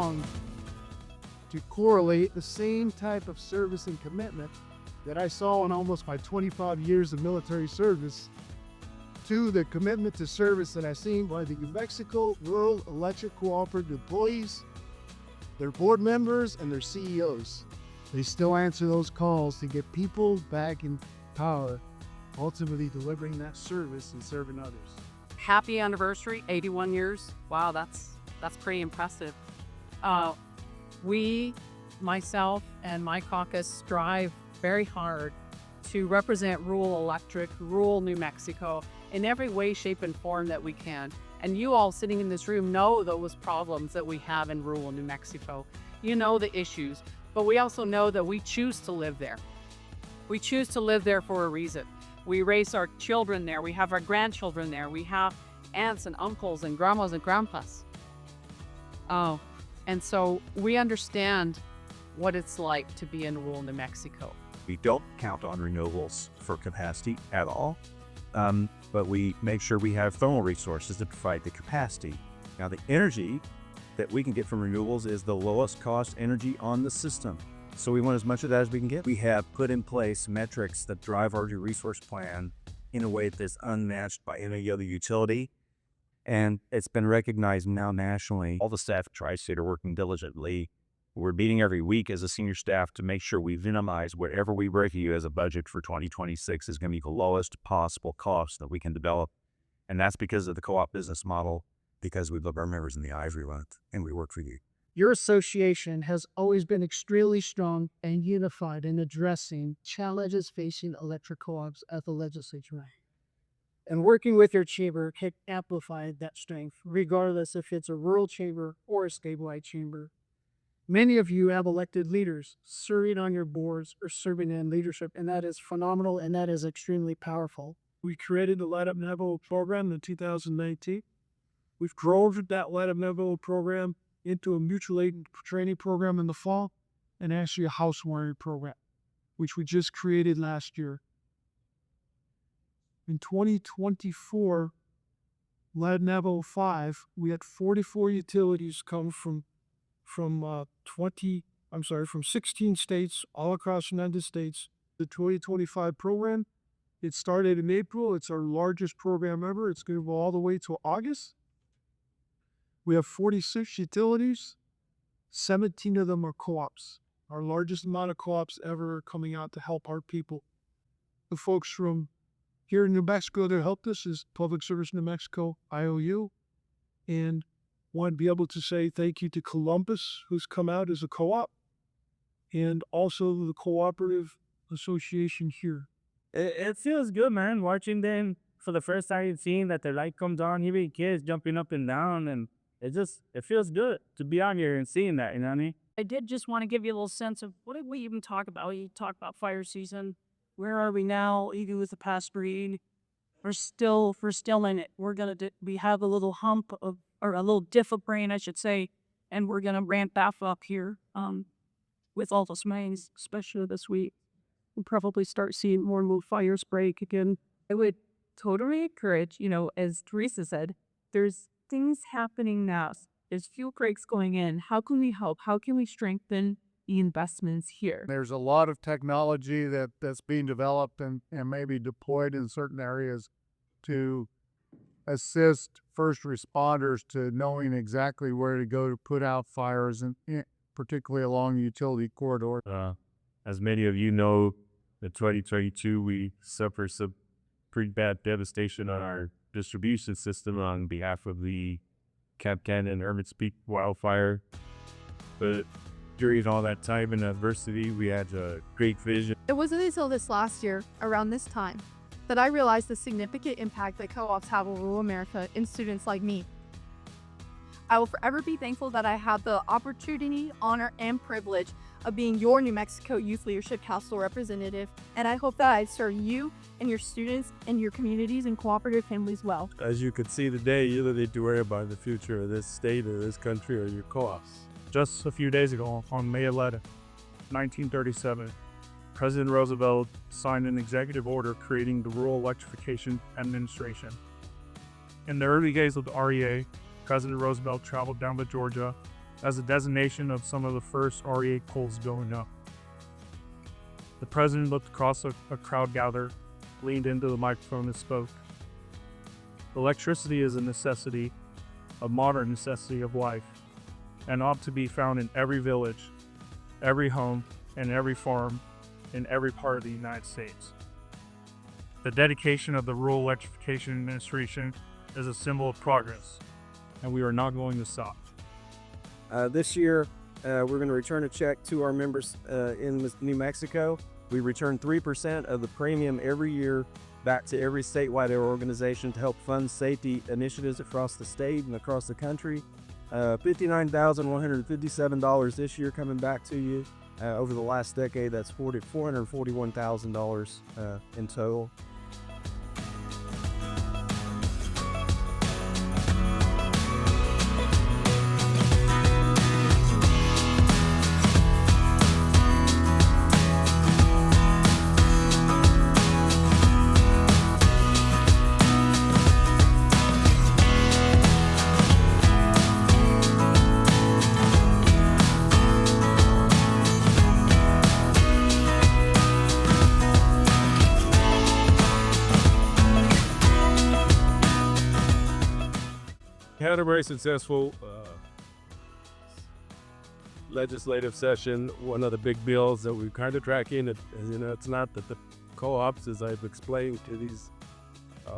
strong to correlate the same type of service and commitment that I saw in almost my 25 years of military service to the commitment to service that I've seen by the New Mexico Rural Electric Cooperative employees, their board members, and their CEOs. They still answer those calls to get people back in power, ultimately delivering that service and serving others. Happy anniversary, 81 years. Wow, that's pretty impressive. We, myself, and my caucus strive very hard to represent rural electric, rural New Mexico in every way, shape, and form that we can. And you all sitting in this room know those problems that we have in rural New Mexico. You know the issues, but we also know that we choose to live there. We choose to live there for a reason. We raise our children there. We have our grandchildren there. We have aunts and uncles and grandmas and grandpas. And so we understand what it's like to be in rural New Mexico. We don't count on renewables for capacity at all, but we make sure we have thermal resources to provide the capacity. Now, the energy that we can get from renewables is the lowest cost energy on the system. So we want as much of that as we can get. We have put in place metrics that drive our resource plan in a way that's unmatched by any other utility. And it's been recognized now nationally. All the staff at Tri-State are working diligently. We're meeting every week as a senior staff to make sure we minimize whatever we break you as a budget for 2026 is going to be the lowest possible cost that we can develop. And that's because of the co-op business model, because we look our members in the eye every month and we work for you. Your association has always been extremely strong and unified in addressing challenges facing electric co-ops at the legislature. And working with your chamber can amplify that strength, regardless if it's a rural chamber or a statewide chamber. Many of you have elected leaders serving on your boards or serving in leadership, and that is phenomenal and that is extremely powerful. We created the Light Up Navajo program in 2019. We've grown that Light Up Navajo program into a mutual aid training program in the fall, and actually a housewarming program, which we just created last year. In 2024, Light Navajo 5, we had 44 utilities come from 16 states all across the United States. The 2025 program, it started in April. It's our largest program ever. It's going to go all the way to August. We have 46 utilities. 17 of them are co-ops. Our largest amount of co-ops ever coming out to help our people. The folks from here in New Mexico that helped us is Public Service New Mexico, IOU. And want to be able to say thank you to Columbus, who's come out as a co-op, and also the Cooperative Association here. It feels good, man, watching them for the first time, seeing that their light comes on, even kids jumping up and down, and it feels good to be out here and seeing that, you know what I mean? I did just want to give you a little sense of what did we even talk about? We talked about fire season. Where are we now, even with the past read? We're still in it. We have a little hump of, or a little diff of rain, I should say, and we're gonna ramp back up here with all those mains, especially this week. We'll probably start seeing more and more fires break again. I would totally encourage, as Teresa said, there's things happening now. There's fuel breaks going in. How can we help? How can we strengthen the investments here? There's a lot of technology that's being developed and maybe deployed in certain areas to assist first responders to knowing exactly where to go to put out fires, and particularly along the utility corridor. As many of you know, in 2022, we suffered some pretty bad devastation on our distribution system on behalf of the Camp Cannon Hermit's Peak wildfire. But during all that time and adversity, we had a great vision. It wasn't until this last year, around this time, that I realized the significant impact that co-ops have on rural America and students like me. I will forever be thankful that I had the opportunity, honor, and privilege of being your New Mexico Youth Leadership Council representative, and I hope that I serve you and your students and your communities and cooperative families well. As you can see today, you don't need to worry about the future of this state or this country or your co-ops. Just a few days ago, on May 11, 1937, President Roosevelt signed an executive order creating the Rural Electrification Administration. In the early days of the REA, President Roosevelt traveled down to Georgia as a designation of some of the first REA polls going up. The president looked across a crowd gathered, leaned into the microphone and spoke. Electricity is a necessity, a modern necessity of life, and ought to be found in every village, every home, and every farm in every part of the United States. The dedication of the Rural Electrification Administration is a symbol of progress, and we are not going to stop. This year, we're going to return a check to our members in New Mexico. We return 3% of the premium every year back to every statewide organization to help fund safety initiatives across the state and across the country. $59,157 this year coming back to you. Over the last decade, that's $441,000 in total. Had a very successful legislative session. One of the big bills that we're kind of tracking, it's not that the co-ops, as I've explained to these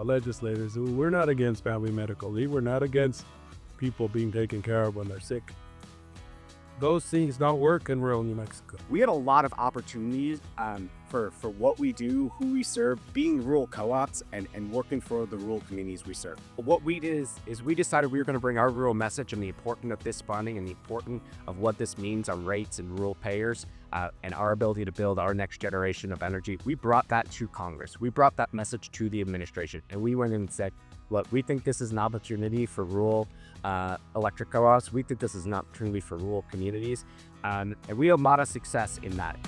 legislators, we're not against family medical leave. We're not against people being taken care of when they're sick. Those things don't work in rural New Mexico. We had a lot of opportunities for what we do, who we serve, being rural co-ops and working for the rural communities we serve. What we did is we decided we were going to bring our rural message and the importance of this funding and the importance of what this means on rates and rural payers and our ability to build our next generation of energy. We brought that to Congress. We brought that message to the administration, and we went in and said, look, we think this is an opportunity for rural electric co-ops. We think this is an opportunity for rural communities, and we have modest success in that.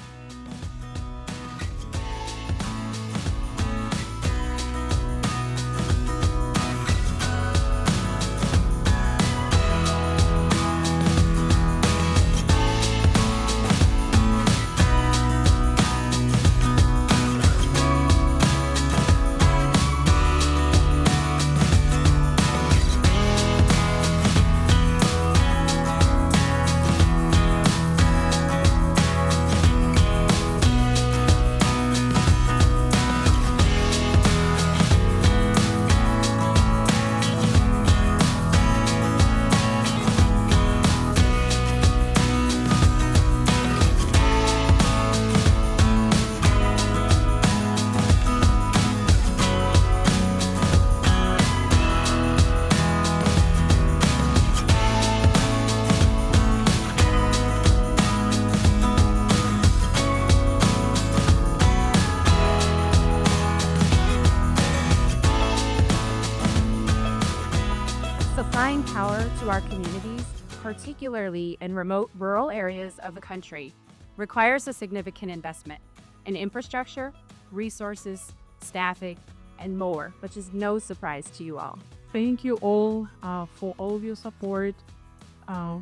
Supplying power to our communities, particularly in remote rural areas of the country, requires a significant investment in infrastructure, resources, staffing, and more, which is no surprise to you all. Thank you all for all of your support.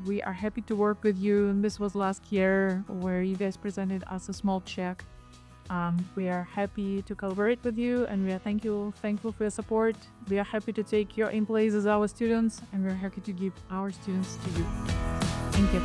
We are happy to work with you. This was last year where you guys presented us a small check. We are happy to collaborate with you, and we are thankful for your support. We are happy to take your employees as our students, and we are happy to give our students to you. Thank you.